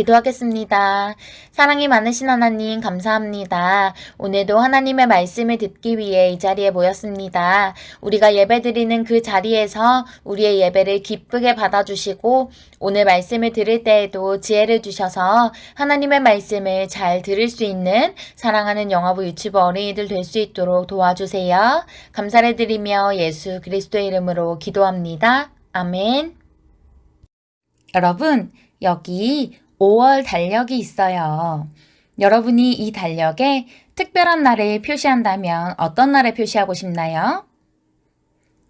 기도하겠습니다. 사랑이 많으신 하나님 감사합니다. 오늘도 하나님의 말씀을 듣기 위해 이 자리에 모였습니다. 우리가 예배드리는 그 자리에서 우리의 예배를 기쁘게 받아주시고 오늘 말씀을 들을 때에도 지혜를 주셔서 하나님의 말씀을 잘 들을 수 있는 사랑하는 영화부 유치부 어린이들 될 수 있도록 도와주세요. 감사를 드리며 예수 그리스도의 이름으로 기도합니다. 아멘. 여러분, 여기 5월 달력이 있어요. 여러분이 이 달력에 특별한 날을 표시한다면 어떤 날을 표시하고 싶나요?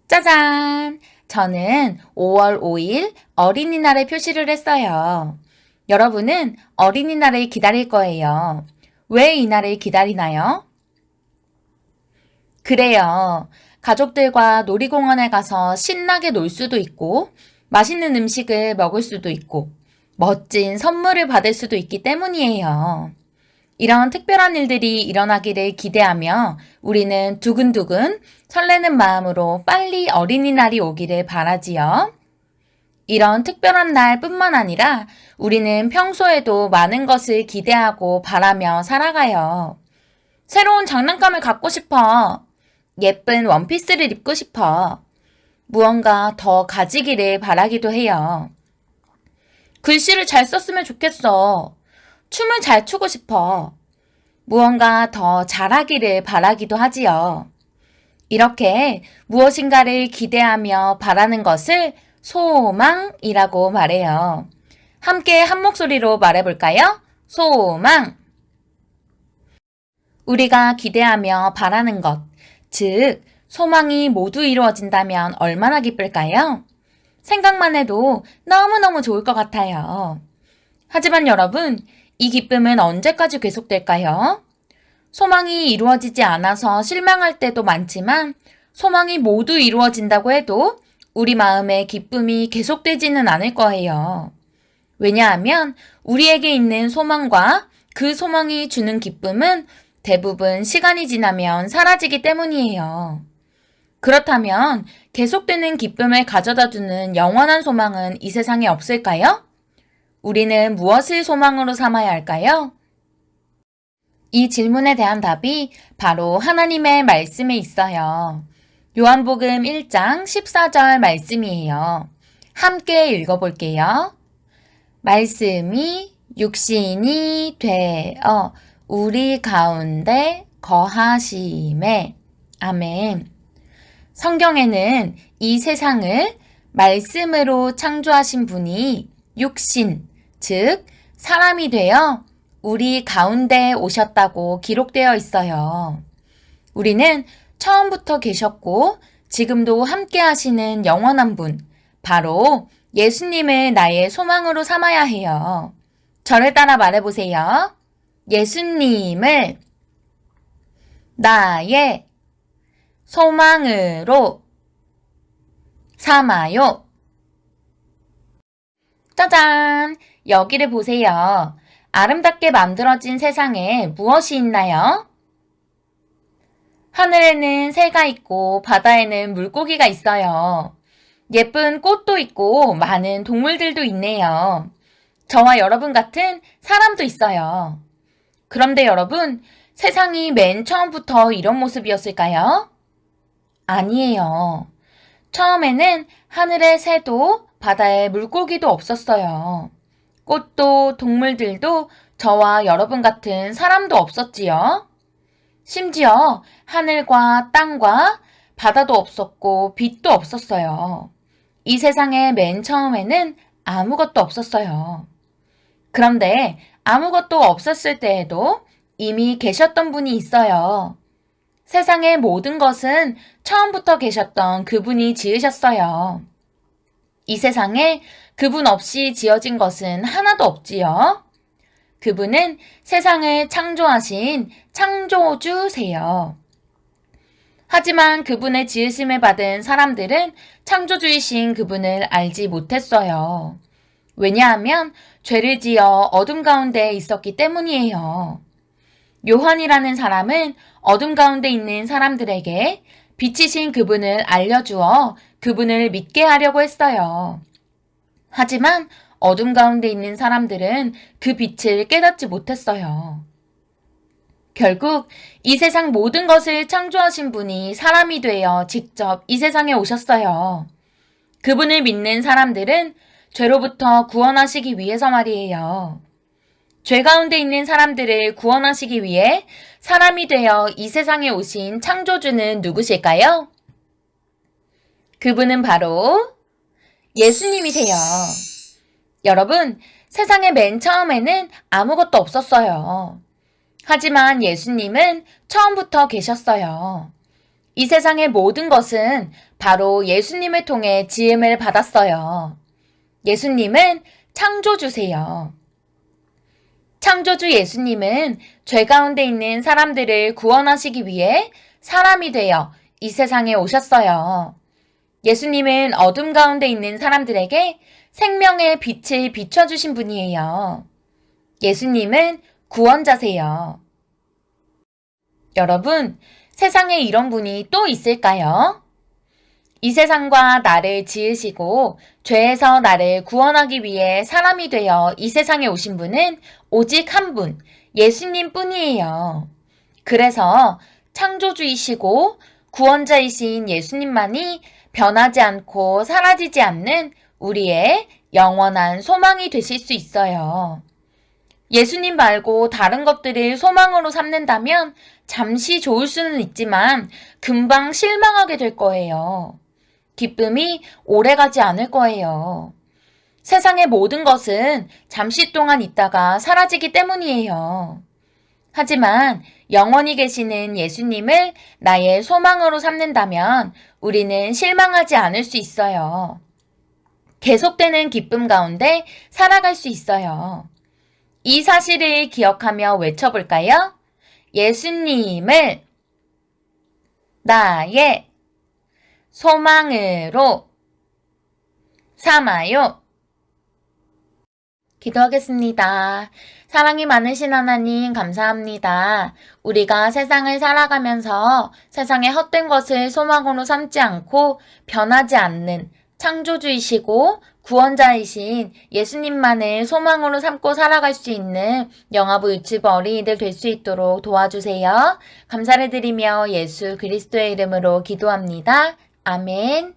짜잔! 저는 5월 5일 어린이날을 표시를 했어요. 여러분은 어린이날을 기다릴 거예요. 왜 이 날을 기다리나요? 그래요. 가족들과 놀이공원에 가서 신나게 놀 수도 있고, 맛있는 음식을 먹을 수도 있고, 멋진 선물을 받을 수도 있기 때문이에요. 이런 특별한 일들이 일어나기를 기대하며 우리는 두근두근 설레는 마음으로 빨리 어린이날이 오기를 바라지요. 이런 특별한 날뿐만 아니라 우리는 평소에도 많은 것을 기대하고 바라며 살아가요. 새로운 장난감을 갖고 싶어. 예쁜 원피스를 입고 싶어. 무언가 더 가지기를 바라기도 해요. 글씨를 잘 썼으면 좋겠어. 춤을 잘 추고 싶어. 무언가 더 잘하기를 바라기도 하지요. 이렇게 무엇인가를 기대하며 바라는 것을 소망이라고 말해요. 함께 한 목소리로 말해볼까요? 소망. 우리가 기대하며 바라는 것, 즉 소망이 모두 이루어진다면 얼마나 기쁠까요? 생각만 해도 너무너무 좋을 것 같아요. 하지만 여러분, 이 기쁨은 언제까지 계속될까요? 소망이 이루어지지 않아서 실망할 때도 많지만 소망이 모두 이루어진다고 해도 우리 마음의 기쁨이 계속되지는 않을 거예요. 왜냐하면 우리에게 있는 소망과 그 소망이 주는 기쁨은 대부분 시간이 지나면 사라지기 때문이에요. 그렇다면 계속되는 기쁨을 가져다 주는 영원한 소망은 이 세상에 없을까요? 우리는 무엇을 소망으로 삼아야 할까요? 이 질문에 대한 답이 바로 하나님의 말씀에 있어요. 요한복음 1장 14절 말씀이에요. 함께 읽어볼게요. 말씀이 육신이 되어 우리 가운데 거하심에. 아멘. 성경에는 이 세상을 말씀으로 창조하신 분이 육신, 즉 사람이 되어 우리 가운데 오셨다고 기록되어 있어요. 우리는 처음부터 계셨고 지금도 함께 하시는 영원한 분, 바로 예수님을 나의 소망으로 삼아야 해요. 저를 따라 말해보세요. 예수님을 나의 소망으로 삼아요. 짜잔! 여기를 보세요. 아름답게 만들어진 세상에 무엇이 있나요? 하늘에는 새가 있고 바다에는 물고기가 있어요. 예쁜 꽃도 있고 많은 동물들도 있네요. 저와 여러분 같은 사람도 있어요. 그런데 여러분, 세상이 맨 처음부터 이런 모습이었을까요? 아니에요. 처음에는 하늘에 새도 바다에 물고기도 없었어요. 꽃도 동물들도 저와 여러분 같은 사람도 없었지요. 심지어 하늘과 땅과 바다도 없었고 빛도 없었어요. 이 세상에 맨 처음에는 아무것도 없었어요. 그런데 아무것도 없었을 때에도 이미 계셨던 분이 있어요. 세상의 모든 것은 처음부터 계셨던 그분이 지으셨어요. 이 세상에 그분 없이 지어진 것은 하나도 없지요. 그분은 세상을 창조하신 창조주세요. 하지만 그분의 지으심을 받은 사람들은 창조주이신 그분을 알지 못했어요. 왜냐하면 죄를 지어 어둠 가운데 있었기 때문이에요. 요한이라는 사람은 어둠 가운데 있는 사람들에게 빛이신 그분을 알려주어 그분을 믿게 하려고 했어요. 하지만 어둠 가운데 있는 사람들은 그 빛을 깨닫지 못했어요. 결국 이 세상 모든 것을 창조하신 분이 사람이 되어 직접 이 세상에 오셨어요. 그분을 믿는 사람들은 죄로부터 구원하시기 위해서 말이에요. 죄 가운데 있는 사람들을 구원하시기 위해 사람이 되어 이 세상에 오신 창조주는 누구실까요? 그분은 바로 예수님이세요. 여러분, 세상의 맨 처음에는 아무것도 없었어요. 하지만 예수님은 처음부터 계셨어요. 이 세상의 모든 것은 바로 예수님을 통해 지음을 받았어요. 예수님은 창조주세요. 창조주 예수님은 죄 가운데 있는 사람들을 구원하시기 위해 사람이 되어 이 세상에 오셨어요. 예수님은 어둠 가운데 있는 사람들에게 생명의 빛을 비춰주신 분이에요. 예수님은 구원자세요. 여러분, 세상에 이런 분이 또 있을까요? 이 세상과 나를 지으시고 죄에서 나를 구원하기 위해 사람이 되어 이 세상에 오신 분은 오직 한 분, 예수님 뿐이에요. 그래서 창조주이시고 구원자이신 예수님만이 변하지 않고 사라지지 않는 우리의 영원한 소망이 되실 수 있어요. 예수님 말고 다른 것들을 소망으로 삼는다면 잠시 좋을 수는 있지만 금방 실망하게 될 거예요. 기쁨이 오래가지 않을 거예요. 세상의 모든 것은 잠시 동안 있다가 사라지기 때문이에요. 하지만 영원히 계시는 예수님을 나의 소망으로 삼는다면 우리는 실망하지 않을 수 있어요. 계속되는 기쁨 가운데 살아갈 수 있어요. 이 사실을 기억하며 외쳐볼까요? 예수님을 나의 소망으로 삼아요. 기도하겠습니다. 사랑이 많으신 하나님 감사합니다. 우리가 세상을 살아가면서 세상의 헛된 것을 소망으로 삼지 않고 변하지 않는 창조주이시고 구원자이신 예수님만을 소망으로 삼고 살아갈 수 있는 영아부 유치부 어린이들 될 수 있도록 도와주세요. 감사를 드리며 예수 그리스도의 이름으로 기도합니다. 아멘.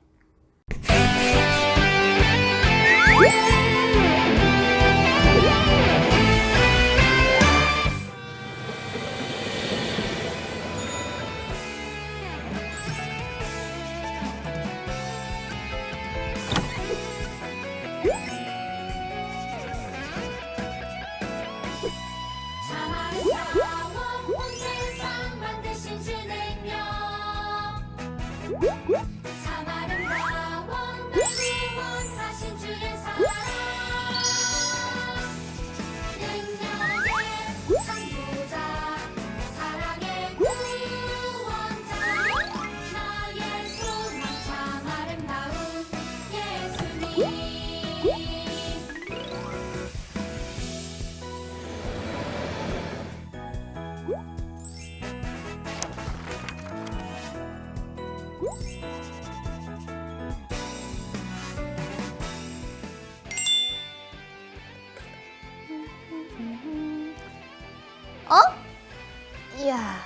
이야,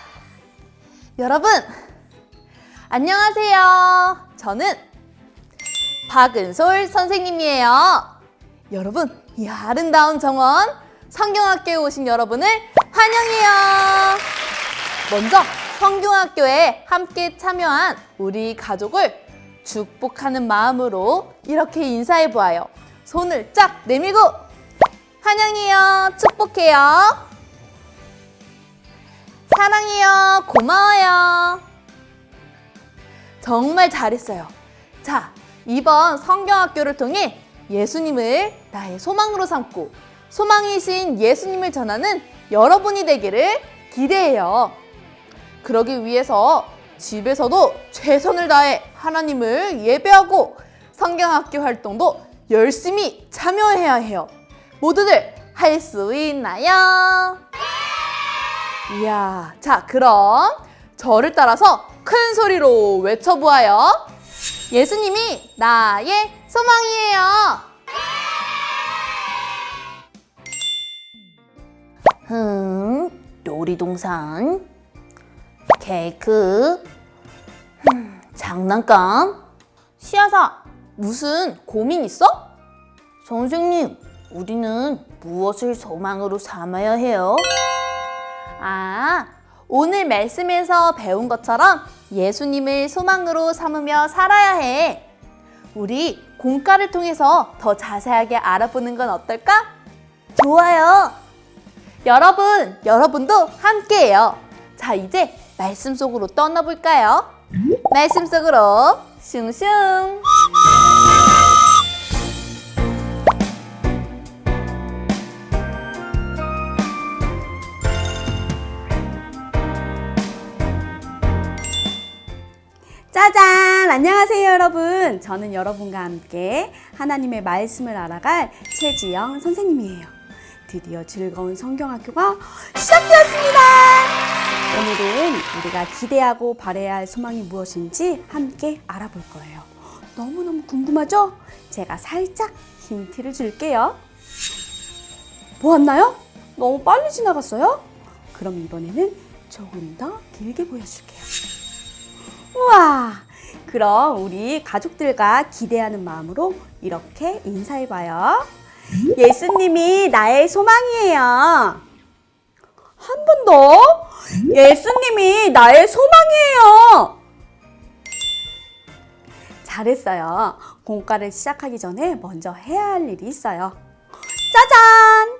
여러분 안녕하세요. 저는 박은솔 선생님이에요. 여러분, 이 아름다운 정원 성경학교에 오신 여러분을 환영해요. 먼저 성경학교에 함께 참여한 우리 가족을 축복하는 마음으로 이렇게 인사해 보아요. 손을 쫙 내밀고 환영해요. 축복해요. 사랑해요. 고마워요. 정말 잘했어요. 자, 이번 성경학교를 통해 예수님을 나의 소망으로 삼고 소망이신 예수님을 전하는 여러분이 되기를 기대해요. 그러기 위해서 집에서도 최선을 다해 하나님을 예배하고 성경학교 활동도 열심히 참여해야 해요. 모두들 할 수 있나요? 이야, 자, 그럼 저를 따라서 큰 소리로 외쳐보아요. 예수님이 나의 소망이에요. 놀이동산, 케이크, 장난감. 시아사, 무슨 고민 있어? 선생님, 우리는 무엇을 소망으로 삼아야 해요? 오늘 말씀에서 배운 것처럼 예수님을 소망으로 삼으며 살아야 해. 우리 공과를 통해서 더 자세하게 알아보는 건 어떨까? 좋아요. 여러분도 함께해요. 자, 이제 말씀 속으로 떠나볼까요? 말씀 속으로 슝슝. 짜잔! 안녕하세요, 여러분. 저는 여러분과 함께 하나님의 말씀을 알아갈 최지영 선생님이에요. 드디어 즐거운 성경학교가 시작되었습니다. 오늘은 우리가 기대하고 바라야 할 소망이 무엇인지 함께 알아볼 거예요. 너무너무 궁금하죠? 제가 살짝 힌트를 줄게요. 보았나요? 너무 빨리 지나갔어요? 그럼 이번에는 조금 더 길게 보여줄게요. 우와! 그럼 우리 가족들과 기대하는 마음으로 이렇게 인사해봐요. 예수님이 나의 소망이에요. 한 번 더. 예수님이 나의 소망이에요. 잘했어요. 공과를 시작하기 전에 먼저 해야 할 일이 있어요. 짜잔!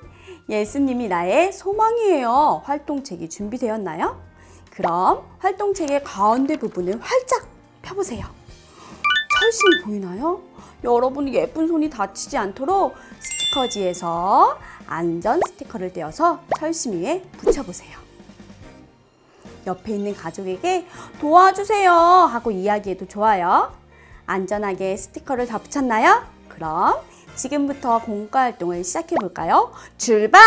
예수님이 나의 소망이에요. 활동책이 준비되었나요? 그럼 활동책의 가운데 부분을 활짝 펴보세요. 철심이 보이나요? 여러분 예쁜 손이 다치지 않도록 스티커지에서 안전 스티커를 떼어서 철심이에 붙여보세요. 옆에 있는 가족에게 도와주세요 하고 이야기해도 좋아요. 안전하게 스티커를 다 붙였나요? 그럼 지금부터 공과 활동을 시작해볼까요? 출발!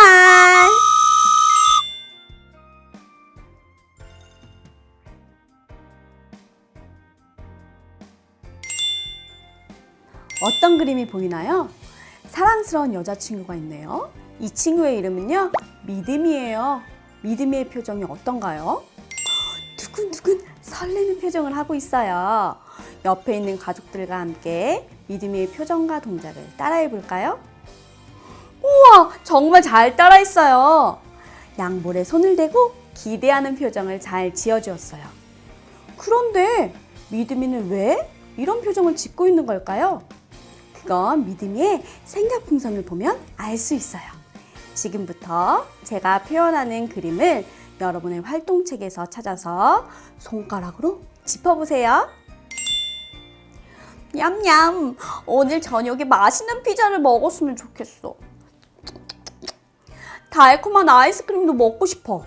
어떤 그림이 보이나요? 사랑스러운 여자친구가 있네요. 이 친구의 이름은요, 믿음이에요. 믿음의 표정이 어떤가요? 두근두근 설레는 표정을 하고 있어요. 옆에 있는 가족들과 함께 믿음의 표정과 동작을 따라해 볼까요? 우와, 정말 잘 따라했어요. 양볼에 손을 대고 기대하는 표정을 잘 지어주었어요. 그런데 믿음이는 왜 이런 표정을 짓고 있는 걸까요? 그건 믿음이의 생각풍선을 보면 알 수 있어요. 지금부터 제가 표현하는 그림을 여러분의 활동책에서 찾아서 손가락으로 짚어보세요. 냠냠, 오늘 저녁에 맛있는 피자를 먹었으면 좋겠어. 달콤한 아이스크림도 먹고 싶어.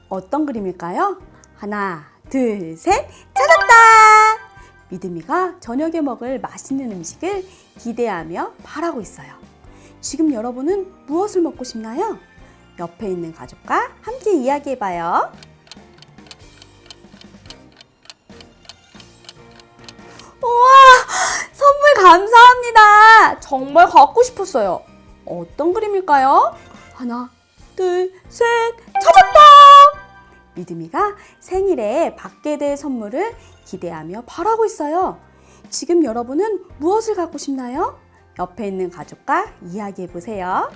어떤 그림일까요? 하나, 둘, 셋, 찾았다! 믿음이가 저녁에 먹을 맛있는 음식을 기대하며 바라고 있어요. 지금 여러분은 무엇을 먹고 싶나요? 옆에 있는 가족과 함께 이야기해봐요. 우와! 선물 감사합니다! 정말 갖고 싶었어요. 어떤 그림일까요? 하나, 둘, 셋, 찾았다! 믿음이가 생일에 받게 될 선물을 기대하며 바라고 있어요. 지금 여러분은 무엇을 갖고 싶나요? 옆에 있는 가족과 이야기해 보세요.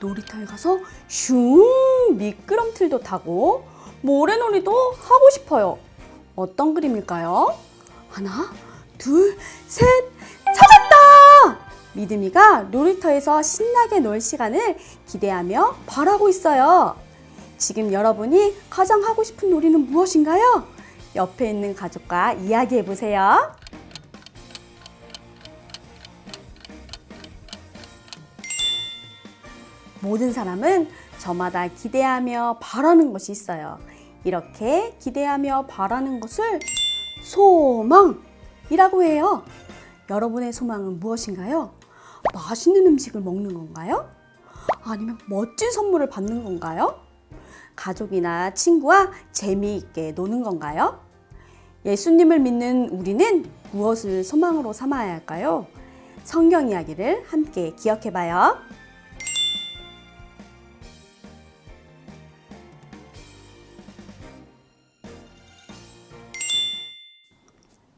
놀이터에 가서 슝 미끄럼틀도 타고 모래놀이도 하고 싶어요. 어떤 그림일까요? 하나, 둘, 셋, 찾았다! 믿음이가 놀이터에서 신나게 놀 시간을 기대하며 바라고 있어요. 지금 여러분이 가장 하고 싶은 놀이는 무엇인가요? 옆에 있는 가족과 이야기해 보세요. 모든 사람은 저마다 기대하며 바라는 것이 있어요. 이렇게 기대하며 바라는 것을 소망이라고 해요. 여러분의 소망은 무엇인가요? 맛있는 음식을 먹는 건가요? 아니면 멋진 선물을 받는 건가요? 가족이나 친구와 재미있게 노는 건가요? 예수님을 믿는 우리는 무엇을 소망으로 삼아야 할까요? 성경 이야기를 함께 기억해 봐요.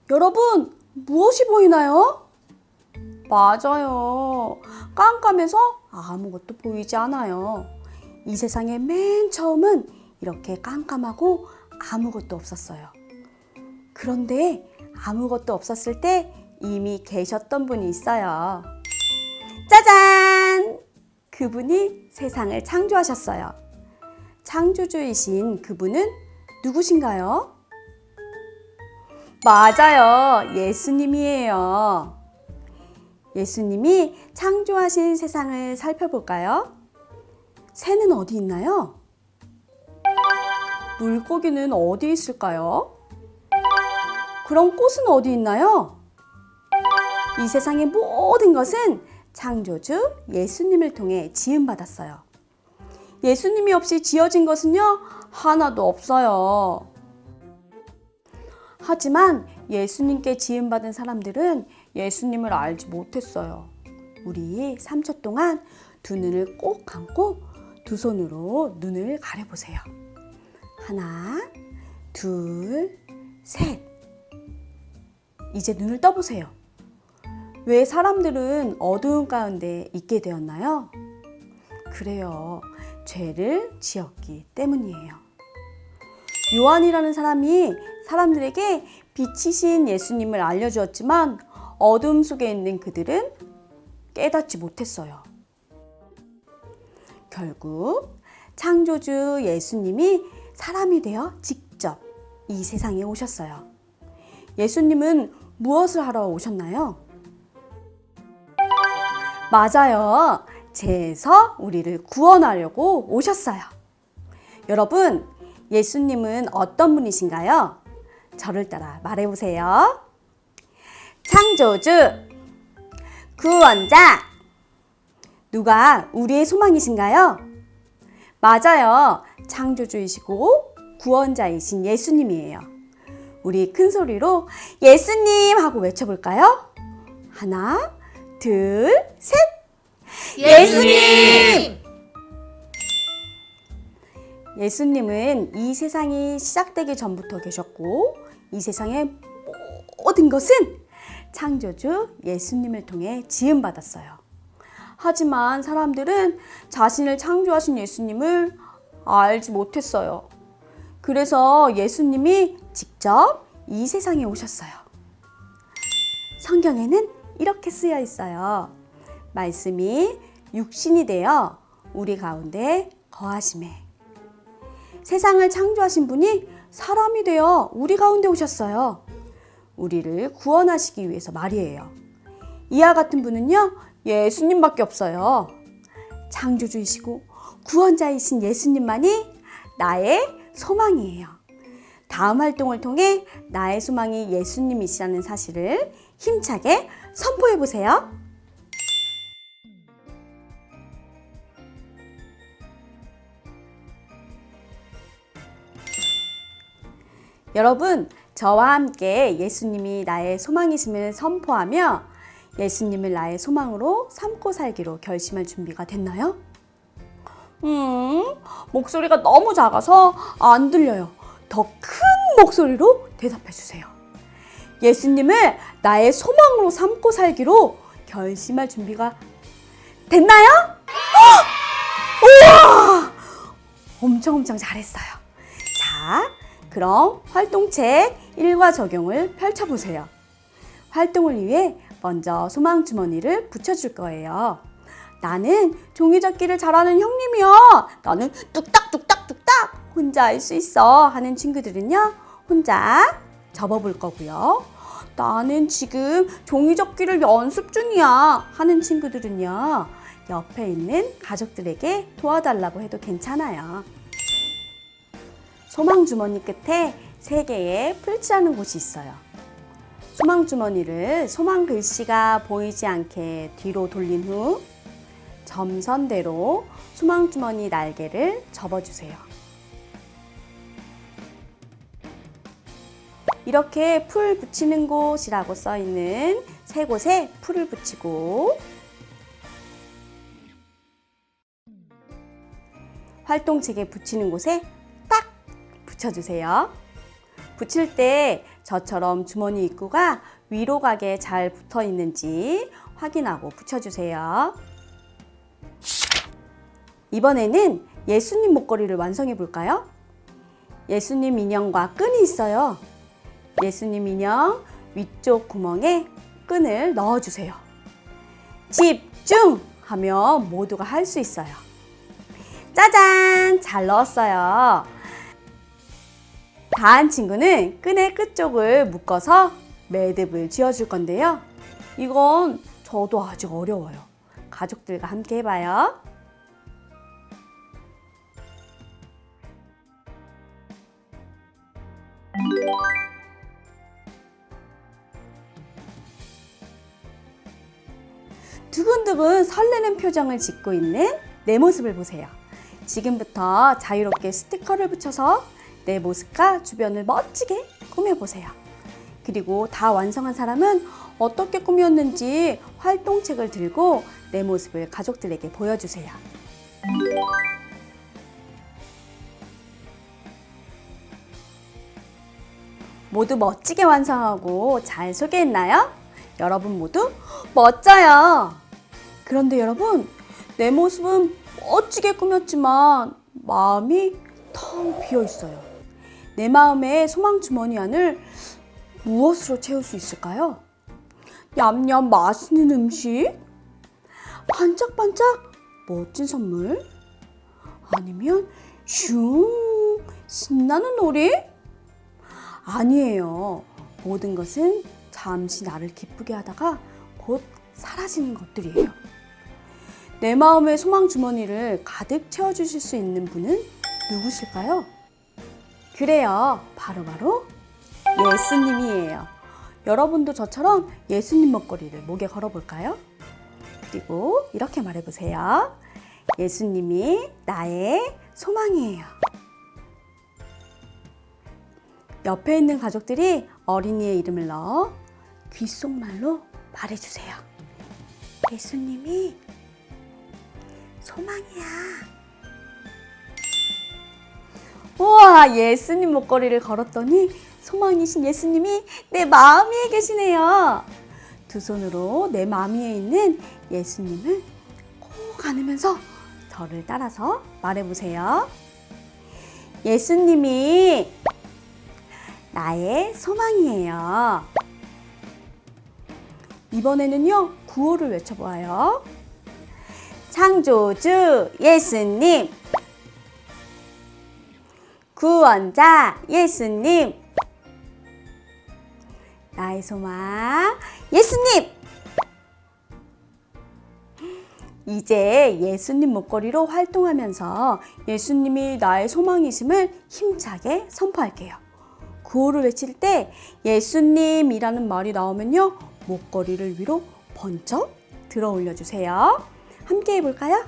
여러분, 무엇이 보이나요? 맞아요. 깜깜해서 아무것도 보이지 않아요. 이 세상의 맨 처음은 이렇게 깜깜하고 아무것도 없었어요. 그런데 아무것도 없었을 때 이미 계셨던 분이 있어요. 짜잔! 그분이 세상을 창조하셨어요. 창조주이신 그분은 누구신가요? 맞아요. 예수님이에요. 예수님이 창조하신 세상을 살펴볼까요? 새는 어디 있나요? 물고기는 어디 있을까요? 그럼 꽃은 어디 있나요? 이 세상의 모든 것은 창조주 예수님을 통해 지음받았어요. 예수님이 없이 지어진 것은요, 하나도 없어요. 하지만 예수님께 지음받은 사람들은 예수님을 알지 못했어요. 우리 3초 동안 두 눈을 꼭 감고 두 손으로 눈을 가려보세요. 하나, 둘, 셋. 이제 눈을 떠보세요. 왜 사람들은 어두운 가운데 있게 되었나요? 그래요. 죄를 지었기 때문이에요. 요한이라는 사람이 사람들에게 빛이신 예수님을 알려주었지만 어둠 속에 있는 그들은 깨닫지 못했어요. 결국 창조주 예수님이 사람이 되어 직접 이 세상에 오셨어요. 예수님은 무엇을 하러 오셨나요? 맞아요. 죄에서 우리를 구원하려고 오셨어요. 여러분, 예수님은 어떤 분이신가요? 저를 따라 말해보세요. 창조주, 구원자. 누가 우리의 소망이신가요? 맞아요. 창조주이시고 구원자이신 예수님이에요. 우리 큰 소리로 예수님 하고 외쳐볼까요? 하나, 둘, 셋. 예수님! 예수님은 이 세상이 시작되기 전부터 계셨고 이 세상의 모든 것은 창조주 예수님을 통해 지음받았어요. 하지만 사람들은 자신을 창조하신 예수님을 알지 못했어요. 그래서 예수님이 직접 이 세상에 오셨어요. 성경에는 이렇게 쓰여 있어요. 말씀이 육신이 되어 우리 가운데 거하시매. 세상을 창조하신 분이 사람이 되어 우리 가운데 오셨어요. 우리를 구원하시기 위해서 말이에요. 이와 같은 분은요, 예수님밖에 없어요. 창조주이시고 구원자이신 예수님만이 나의 소망이에요. 다음 활동을 통해 나의 소망이 예수님이시라는 사실을 힘차게 선포해 보세요. 여러분, 저와 함께 예수님이 나의 소망이심을 선포하며 예수님을 나의 소망으로 삼고 살기로 결심할 준비가 됐나요? 목소리가 너무 작아서 안 들려요. 더 큰 목소리로 대답해 주세요. 예수님을 나의 소망으로 삼고 살기로 결심할 준비가 됐나요? 우와! 엄청 잘했어요. 자, 그럼 활동책 1과 적용을 펼쳐보세요. 활동을 위해 먼저 소망 주머니를 붙여줄 거예요. 나는 종이접기를 잘하는 형님이야. 나는 뚝딱뚝딱뚝딱 혼자 할 수 있어 하는 친구들은요, 혼자 접어볼 거고요. 나는 지금 종이접기를 연습 중이야 하는 친구들은요, 옆에 있는 가족들에게 도와달라고 해도 괜찮아요. 소망 주머니 끝에 3개의 풀칠하는 곳이 있어요. 소망 주머니를 소망 글씨가 보이지 않게 뒤로 돌린 후 점선대로 소망 주머니 날개를 접어주세요. 이렇게 풀 붙이는 곳이라고 써있는 세 곳에 풀을 붙이고 활동책에 붙이는 곳에 딱 붙여주세요. 붙일 때 저처럼 주머니 입구가 위로 가게 잘 붙어 있는지 확인하고 붙여주세요. 이번에는 예수님 목걸이를 완성해 볼까요? 예수님 인형과 끈이 있어요. 예수님 인형 위쪽 구멍에 끈을 넣어주세요. 집중! 하면 모두가 할 수 있어요. 짜잔! 잘 넣었어요. 다 한 친구는 끈의 끝쪽을 묶어서 매듭을 지어줄 건데요. 이건 저도 아직 어려워요. 가족들과 함께 해봐요. 두근두근 설레는 표정을 짓고 있는 내 모습을 보세요. 지금부터 자유롭게 스티커를 붙여서 내 모습과 주변을 멋지게 꾸며보세요. 그리고 다 완성한 사람은 어떻게 꾸몄는지 활동책을 들고 내 모습을 가족들에게 보여주세요. 모두 멋지게 완성하고 잘 소개했나요? 여러분 모두 멋져요. 그런데 여러분, 내 모습은 멋지게 꾸몄지만 마음이 텅 비어 있어요. 내 마음의 소망 주머니 안을 무엇으로 채울 수 있을까요? 냠냠 맛있는 음식? 반짝반짝 멋진 선물? 아니면 슝 신나는 놀이? 아니에요. 모든 것은 잠시 나를 기쁘게 하다가 곧 사라지는 것들이에요. 내 마음의 소망 주머니를 가득 채워주실 수 있는 분은 누구실까요? 그래요. 바로 예수님이에요. 여러분도 저처럼 예수님 목걸이를 목에 걸어볼까요? 그리고 이렇게 말해보세요. 예수님이 나의 소망이에요. 옆에 있는 가족들이 어린이의 이름을 넣어 귓속말로 말해주세요. 예수님이 소망이야. 우와, 예수님 목걸이를 걸었더니 소망이신 예수님이 내 마음 위에 계시네요. 두 손으로 내 마음 위에 있는 예수님을 꼭 안으면서 저를 따라서 말해보세요. 예수님이 나의 소망이에요. 이번에는요, 구호를 외쳐보아요. 창조주 예수님, 구원자 예수님, 나의 소망 예수님. 이제 예수님 목걸이로 활동하면서 예수님이 나의 소망이심을 힘차게 선포할게요. 구호를 외칠 때 예수님이라는 말이 나오면요, 목걸이를 위로 번쩍 들어 올려주세요. 함께 해볼까요?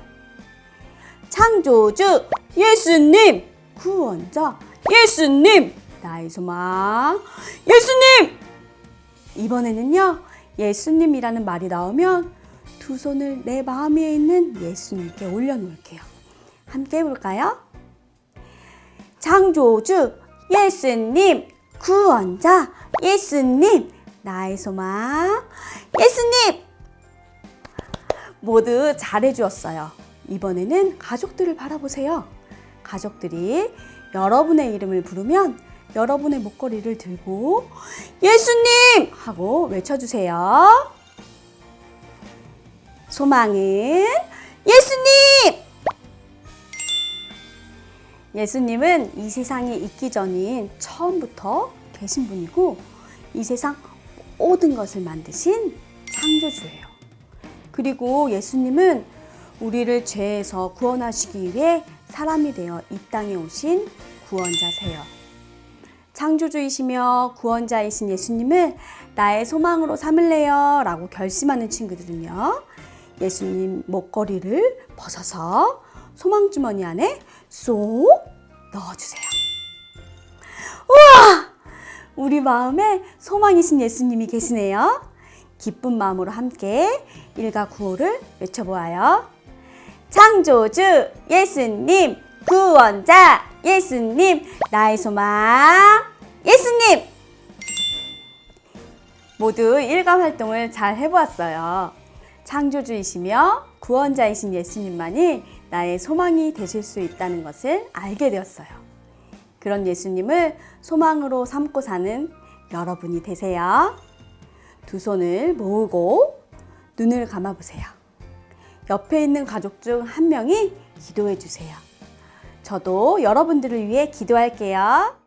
창조주 예수님, 구원자 예수님, 나의 소망 예수님. 이번에는요, 예수님이라는 말이 나오면 두 손을 내 마음 위에 있는 예수님께 올려놓을게요. 함께 해볼까요? 창조주 예수님, 구원자 예수님, 나의 소망 예수님. 모두 잘해주었어요. 이번에는 가족들을 바라보세요. 가족들이 여러분의 이름을 부르면 여러분의 목걸이를 들고 예수님! 하고 외쳐주세요. 소망은 예수님! 예수님은 이 세상이 있기 전인 처음부터 계신 분이고 이 세상 모든 것을 만드신 창조주예요. 그리고 예수님은 우리를 죄에서 구원하시기 위해 사람이 되어 이 땅에 오신 구원자세요. 창조주이시며 구원자이신 예수님을 나의 소망으로 삼을래요 라고 결심하는 친구들은요, 예수님 목걸이를 벗어서 소망주머니 안에 쏙 넣어주세요. 우와! 우리 마음에 소망이신 예수님이 계시네요. 기쁜 마음으로 함께 1과 9호를 외쳐보아요. 창조주 예수님, 구원자 예수님, 나의 소망 예수님! 모두 일과 활동을 잘 해보았어요. 창조주이시며 구원자이신 예수님만이 나의 소망이 되실 수 있다는 것을 알게 되었어요. 그런 예수님을 소망으로 삼고 사는 여러분이 되세요. 두 손을 모으고 눈을 감아보세요. 옆에 있는 가족 중 한 명이 기도해 주세요. 저도 여러분들을 위해 기도할게요.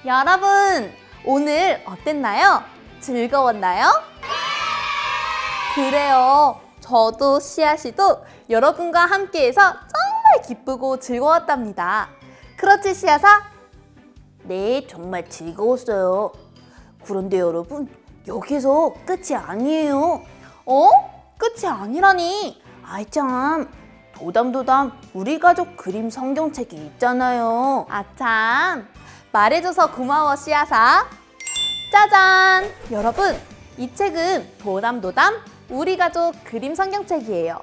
여러분, 오늘 어땠나요? 즐거웠나요? 그래요. 저도 씨앗이도 여러분과 함께해서 정말 기쁘고 즐거웠답니다. 그렇지, 씨앗아? 네, 정말 즐거웠어요. 그런데 여러분, 여기서 끝이 아니에요. 어? 끝이 아니라니. 아이 참, 도담도담 우리 가족 그림 성경책이 있잖아요. 아참, 말해줘서 고마워, 씨앗아. 짜잔! 여러분, 이 책은 도담도담 우리 가족 그림 성경책이에요.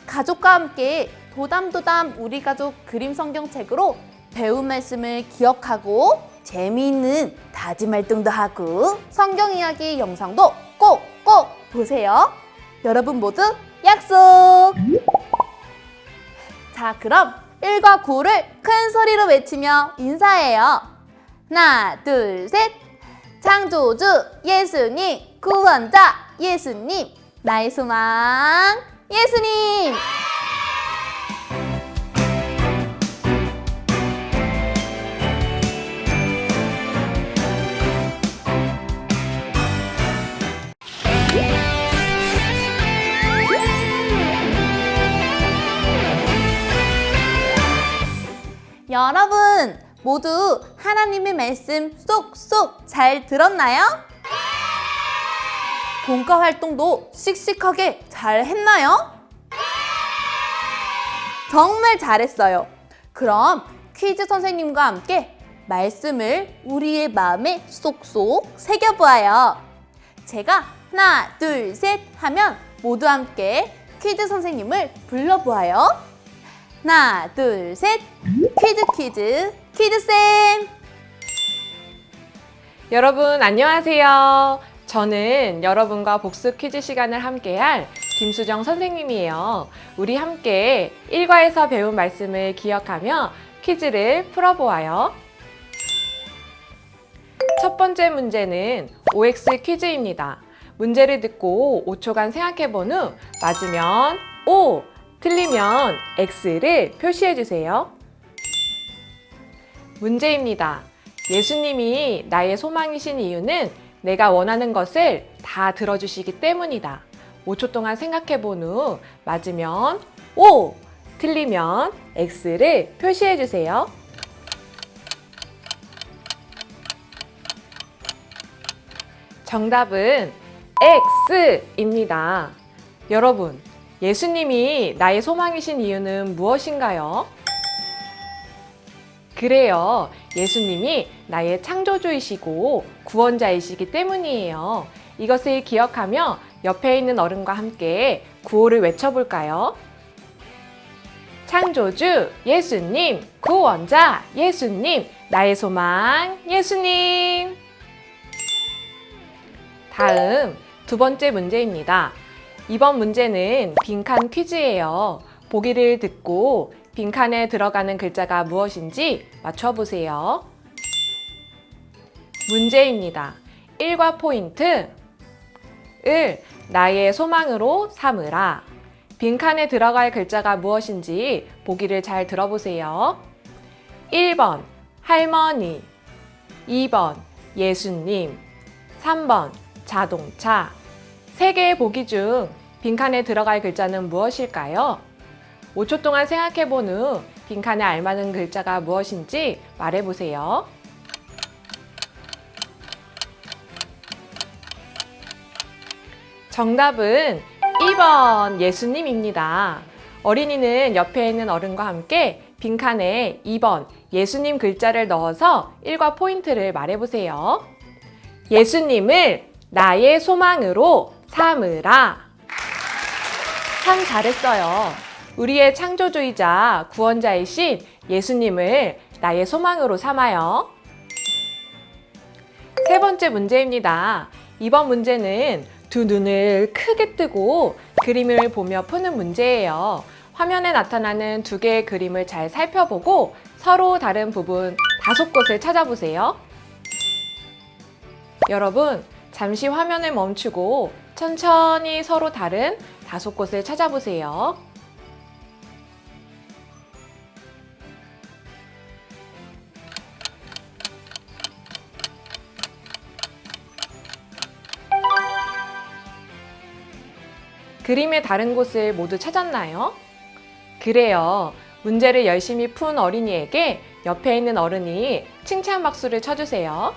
가족과 함께 도담도담 우리 가족 그림 성경책으로 배운 말씀을 기억하고 재미있는 다짐 활동도 하고 성경 이야기 영상도 꼭꼭 보세요. 여러분 모두 약속! 자, 그럼 1과 9를 큰 소리로 외치며 인사해요. 하나, 둘, 셋! 창조주 예수님, 구원자 예수님, 나의 소망 예수님! 여러분, 모두 하나님의 말씀 쏙쏙 잘 들었나요? 본과 활동도 씩씩하게 잘 했나요? 정말 잘했어요. 그럼 퀴즈 선생님과 함께 말씀을 우리의 마음에 쏙쏙 새겨보아요. 제가 하나, 둘, 셋 하면 모두 함께 퀴즈 선생님을 불러보아요. 하나, 둘, 셋! 퀴즈 퀴즈쌤! 여러분 안녕하세요. 저는 여러분과 복습 퀴즈 시간을 함께할 김수정 선생님이에요. 우리 함께 1과에서 배운 말씀을 기억하며 퀴즈를 풀어보아요. 첫 번째 문제는 OX 퀴즈입니다. 문제를 듣고 5초간 생각해본 후 맞으면 O, 틀리면 X를 표시해주세요. 문제입니다. 예수님이 나의 소망이신 이유는 내가 원하는 것을 다 들어주시기 때문이다. 5초 동안 생각해본 후 맞으면 O, 틀리면 X를 표시해주세요. 정답은 X입니다. 여러분, 예수님이 나의 소망이신 이유는 무엇인가요? 그래요. 예수님이 나의 창조주이시고 구원자이시기 때문이에요. 이것을 기억하며 옆에 있는 어른과 함께 구호를 외쳐볼까요? 창조주 예수님, 구원자 예수님, 나의 소망 예수님. 다음 두 번째 문제입니다. 이번 문제는 빈칸 퀴즈예요. 보기를 듣고 빈칸에 들어가는 글자가 무엇인지 맞춰보세요. 문제입니다. 1과 포인트 을 나의 소망으로 삼으라. 빈칸에 들어갈 글자가 무엇인지 보기를 잘 들어보세요. 1번 할머니, 2번 예수님, 3번 자동차. 3개의 보기 중 빈칸에 들어갈 글자는 무엇일까요? 5초 동안 생각해 본 후 빈칸에 알맞은 글자가 무엇인지 말해보세요. 정답은 2번 예수님입니다. 어린이는 옆에 있는 어른과 함께 빈칸에 2번 예수님 글자를 넣어서 일과 포인트를 말해보세요. 예수님을 나의 소망으로 삼으라. 참 잘했어요. 우리의 창조주이자 구원자이신 예수님을 나의 소망으로 삼아요. 세 번째 문제입니다. 이번 문제는 두 눈을 크게 뜨고 그림을 보며 푸는 문제예요. 화면에 나타나는 두 개의 그림을 잘 살펴보고 서로 다른 부분 5곳을 찾아보세요. 여러분, 잠시 화면을 멈추고 천천히 서로 다른 5곳을 찾아보세요. 그림의 다른 곳을 모두 찾았나요? 그래요. 문제를 열심히 푼 어린이에게 옆에 있는 어른이 칭찬 박수를 쳐주세요.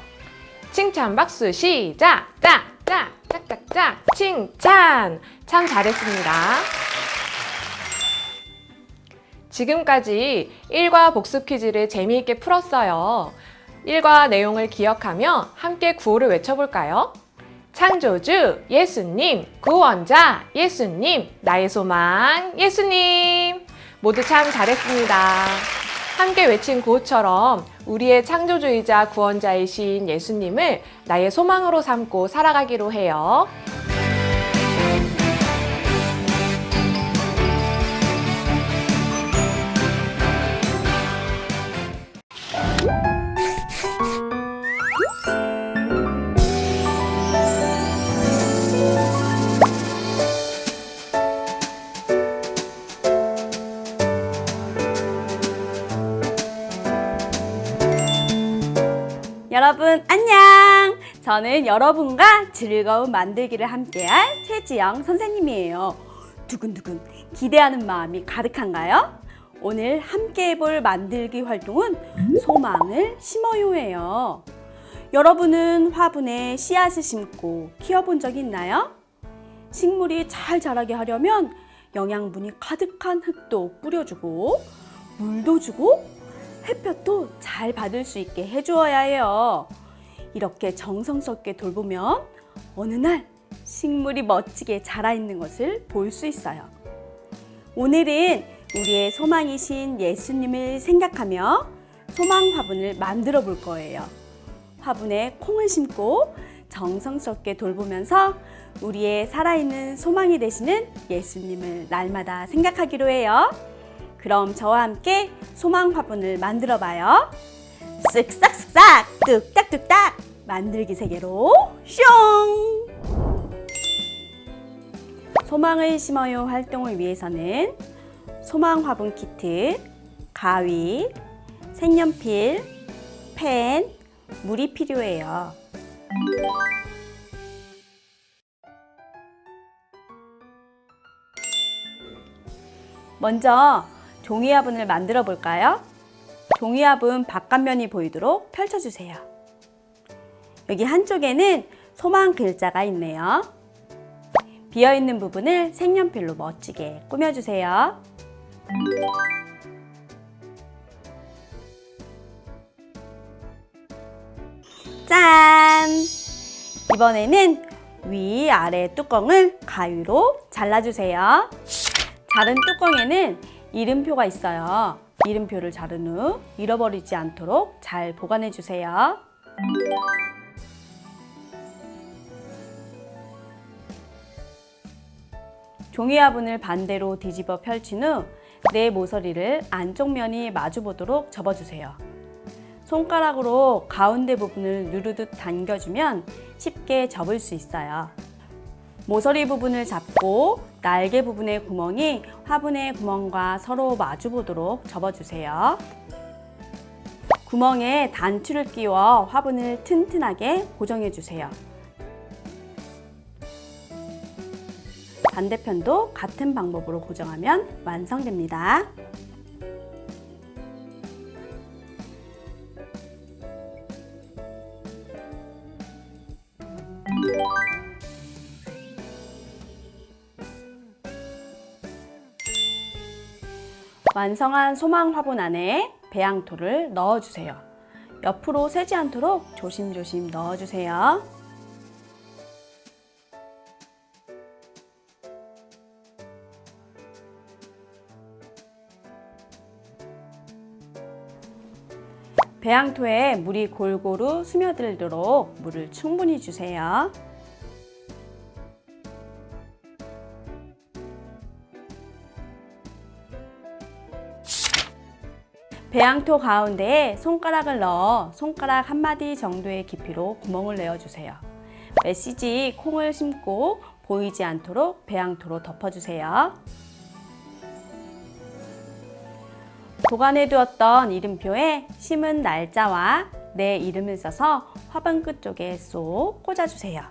칭찬 박수 시작! 짝짝짝짝짝짝 칭찬! 참 잘했습니다. 지금까지 일과 복습 퀴즈를 재미있게 풀었어요. 일과 내용을 기억하며 함께 구호를 외쳐볼까요? 창조주 예수님, 구원자 예수님, 나의 소망 예수님. 모두 참 잘했습니다. 함께 외친 구호처럼 우리의 창조주이자 구원자이신 예수님을 나의 소망으로 삼고 살아가기로 해요. 여러분 안녕! 저는 여러분과 즐거운 만들기를 함께할 최지영 선생님이에요. 두근두근 기대하는 마음이 가득한가요? 오늘 함께 해볼 만들기 활동은 소망을 심어요예요. 여러분은 화분에 씨앗을 심고 키워본 적이 있나요? 식물이 잘 자라게 하려면 영양분이 가득한 흙도 뿌려주고 물도 주고 햇볕도 잘 받을 수 있게 해주어야 해요. 이렇게 정성스럽게 돌보면 어느 날 식물이 멋지게 자라 있는 것을 볼 수 있어요. 오늘은 우리의 소망이신 예수님을 생각하며 소망 화분을 만들어 볼 거예요. 화분에 콩을 심고 정성스럽게 돌보면서 우리의 살아있는 소망이 되시는 예수님을 날마다 생각하기로 해요. 그럼 저와 함께 소망 화분을 만들어 봐요. 쓱싹쓱싹 뚝딱뚝딱 만들기 세계로 슝! 소망을 심어요 활동을 위해서는 소망 화분 키트, 가위, 색연필, 펜, 물이 필요해요. 먼저 종이 화분을 만들어 볼까요? 종이 화분 바깥면이 보이도록 펼쳐주세요. 여기 한쪽에는 소망 글자가 있네요. 비어있는 부분을 색연필로 멋지게 꾸며주세요. 짠! 이번에는 위, 아래 뚜껑을 가위로 잘라주세요. 자른 뚜껑에는 이름표가 있어요. 이름표를 자른 후 잃어버리지 않도록 잘 보관해 주세요. 종이 화분을 반대로 뒤집어 펼친 후 내 모서리를 안쪽 면이 마주 보도록 접어주세요. 손가락으로 가운데 부분을 누르듯 당겨주면 쉽게 접을 수 있어요. 모서리 부분을 잡고 날개 부분의 구멍이 화분의 구멍과 서로 마주 보도록 접어주세요. 구멍에 단추를 끼워 화분을 튼튼하게 고정해 주세요. 반대편도 같은 방법으로 고정하면 완성됩니다. 완성한 소망 화분 안에 배양토를 넣어주세요. 옆으로 새지 않도록 조심조심 넣어주세요. 배양토에 물이 골고루 스며들도록 물을 충분히 주세요. 배양토 가운데에 손가락을 넣어 손가락 한 마디 정도의 깊이로 구멍을 내어주세요. 메시지 콩을 심고 보이지 않도록 배양토로 덮어주세요. 보관해 두었던 이름표에 심은 날짜와 내 이름을 써서 화분 끝쪽에 쏙 꽂아주세요.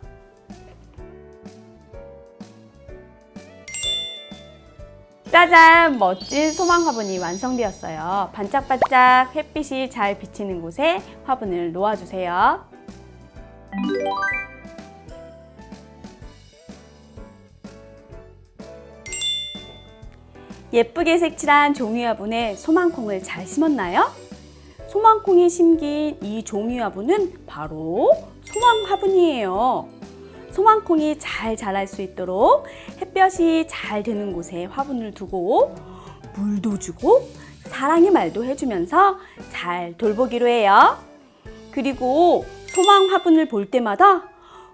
짜잔! 멋진 소망 화분이 완성되었어요. 반짝반짝 햇빛이 잘 비치는 곳에 화분을 놓아주세요. 예쁘게 색칠한 종이 화분에 소망콩을 잘 심었나요? 소망콩이 심긴 이 종이 화분은 바로 소망 화분이에요. 소망콩이 잘 자랄 수 있도록 햇볕이 잘 드는 곳에 화분을 두고 물도 주고 사랑의 말도 해주면서 잘 돌보기로 해요. 그리고 소망 화분을 볼 때마다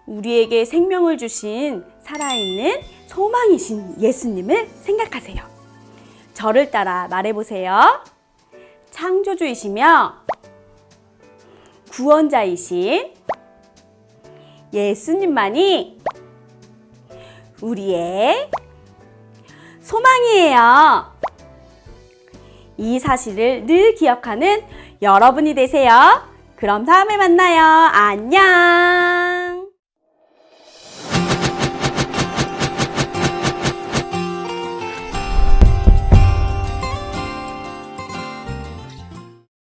우리에게 생명을 주신 살아있는 소망이신 예수님을 생각하세요. 저를 따라 말해보세요. 창조주이시며 구원자이신 예수님만이 우리의 소망이에요. 이 사실을 늘 기억하는 여러분이 되세요. 그럼 다음에 만나요. 안녕.